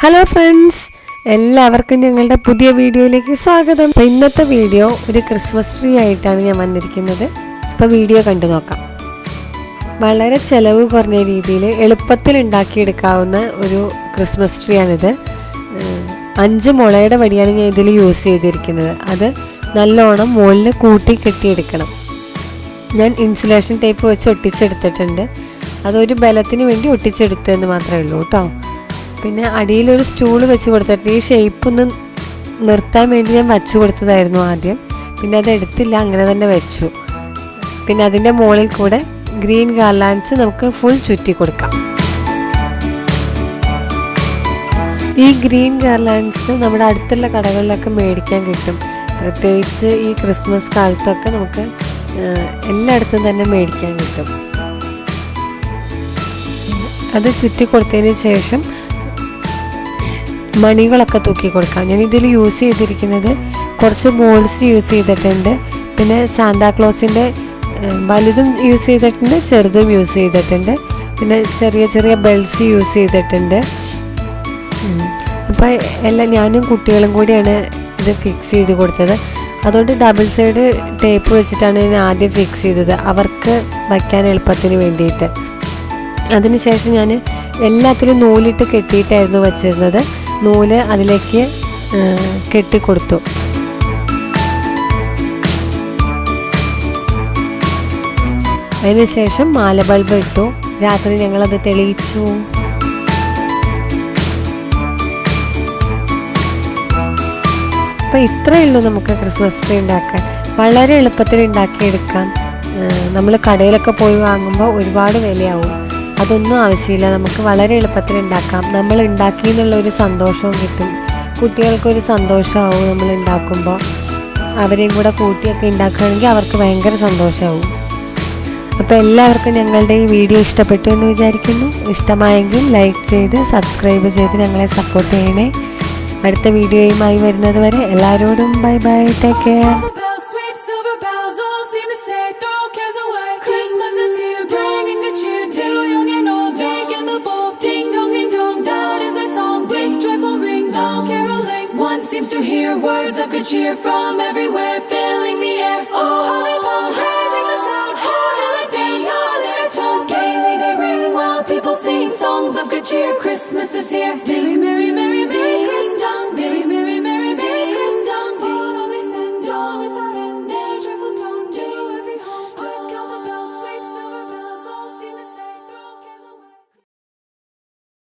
Hello friends, എല്ലാവർക്കും ഞങ്ങളുടെ പുതിയ വീഡിയോയിലേക്ക് സ്വാഗതം. അപ്പോൾ ഇന്നത്തെ വീഡിയോ ഒരു ക്രിസ്മസ് ട്രീ ആയിട്ടാണ് ഞാൻ വന്നിരിക്കുന്നത്. അപ്പോൾ വീഡിയോ കണ്ടു നോക്കാം. വളരെ ചിലവ് കുറഞ്ഞ രീതിയിൽ എളുപ്പത്തിൽ ഉണ്ടാക്കിയെടുക്കാവുന്ന ഒരു ക്രിസ്മസ് ട്രീ ആണിത്. 5 മുളയുടെ വടിയാണ് ഞാൻ ഇതിൽ യൂസ് ചെയ്തിരിക്കുന്നത്. അത് നല്ലോണം മുകളിൽ കൂട്ടി കെട്ടിയെടുക്കണം. ഞാൻ ഇൻസുലേഷൻ ടേപ്പ് വെച്ച് ഒട്ടിച്ചെടുത്തിട്ടുണ്ട്. അതൊരു ബലത്തിന് വേണ്ടി ഒട്ടിച്ചെടുത്തു എന്ന് മാത്രമേ ഉള്ളൂ കേട്ടോ. പിന്നെ അടിയിലൊരു സ്റ്റൂൾ വെച്ച് കൊടുത്തിട്ട് ഈ ഷേപ്പ് ഒന്ന് നിർത്താൻ വേണ്ടി ഞാൻ വച്ചു കൊടുത്തതായിരുന്നു ആദ്യം. പിന്നെ അത് എടുത്തില്ല, അങ്ങനെ തന്നെ വെച്ചു. പിന്നെ അതിൻ്റെ മുകളിൽ കൂടെ ഗ്രീൻ ഗാർലാൻഡ്സ് നമുക്ക് ഫുൾ ചുറ്റി കൊടുക്കാം. ഈ ഗ്രീൻ ഗാർലാൻഡ്സ് നമ്മുടെ അടുത്തുള്ള കടകളിലൊക്കെ മേടിക്കാൻ കിട്ടും. പ്രത്യേകിച്ച് ഈ ക്രിസ്മസ് കാലത്തൊക്കെ നമുക്ക് എല്ലായിടത്തും തന്നെ മേടിക്കാൻ കിട്ടും. അത് ചുറ്റി കൊടുത്തതിന് ശേഷം മണികളൊക്കെ തൂക്കി കൊടുക്കാം. ഞാൻ ഇതിൽ യൂസ് ചെയ്തിരിക്കുന്നത് കുറച്ച് ബോൾസ് യൂസ് ചെയ്തിട്ടുണ്ട്. പിന്നെ സാന്താക്ലോസിൻ്റെ വലുതും യൂസ് ചെയ്തിട്ടുണ്ട്, ചെറുതും യൂസ് ചെയ്തിട്ടുണ്ട്. പിന്നെ ചെറിയ ചെറിയ ബെൽസ് യൂസ് ചെയ്തിട്ടുണ്ട്. അപ്പോൾ എല്ലാം ഞാനും കുട്ടികളും കൂടിയാണ് ഇത് ഫിക്സ് ചെയ്ത് കൊടുത്തത്. അതുകൊണ്ട് ഡബിൾ സൈഡ് ടേപ്പ് വെച്ചിട്ടാണ് ഞാൻ ആദ്യം ഫിക്സ് ചെയ്തത്, അവർക്ക് വയ്ക്കാൻ എളുപ്പത്തിന് വേണ്ടിയിട്ട്. അതിനുശേഷം ഞാൻ എല്ലാത്തിലും നൂലിട്ട് കെട്ടിയിട്ടായിരുന്നു വച്ചിരുന്നത്. നൂല് അതിലേക്ക് കെട്ടിക്കൊടുത്തു. അതിനുശേഷം മാല ബൾബ് ഇട്ടു. രാത്രി ഞങ്ങളത് തെളിയിച്ചു. അപ്പോൾ ഇത്രയേ ഉള്ളൂ നമുക്ക് ക്രിസ്മസ് ട്രീ ഉണ്ടാക്കാൻ. വളരെ എളുപ്പത്തിൽ ഉണ്ടാക്കിയെടുക്കാം. നമ്മൾ കടയിലൊക്കെ പോയി വാങ്ങുമ്പോൾ ഒരുപാട് വിലയാവും. അതൊന്നും ആവശ്യമില്ല, നമുക്ക് വളരെ എളുപ്പത്തിൽ ഉണ്ടാക്കാം. നമ്മൾ ഉണ്ടാക്കി എന്നുള്ളൊരു സന്തോഷവും കിട്ടും. കുട്ടികൾക്കൊരു സന്തോഷമാവും നമ്മൾ ഉണ്ടാക്കുമ്പോൾ. അവരെയും കൂടെ കൂട്ടിയൊക്കെ ഉണ്ടാക്കുകയാണെങ്കിൽ അവർക്ക് ഭയങ്കര സന്തോഷമാവും. അപ്പോൾ എല്ലാവർക്കും ഞങ്ങളുടെ ഈ വീഡിയോ ഇഷ്ടപ്പെട്ടു എന്ന് വിചാരിക്കുന്നു. ഇഷ്ടമായെങ്കിൽ ലൈക്ക് ചെയ്ത് സബ്സ്ക്രൈബ് ചെയ്ത് ഞങ്ങളെ സപ്പോർട്ട് ചെയ്യണേ. അടുത്ത വീഡിയോയുമായി വരുന്നത് വരെ എല്ലാവരോടും bye bye, take care. Seems to hear words of good cheer from everywhere, filling the air. Oh, holy palm, raising the sound. Oh, hail and dance, all their tones gaily they ring while people sing songs of good cheer.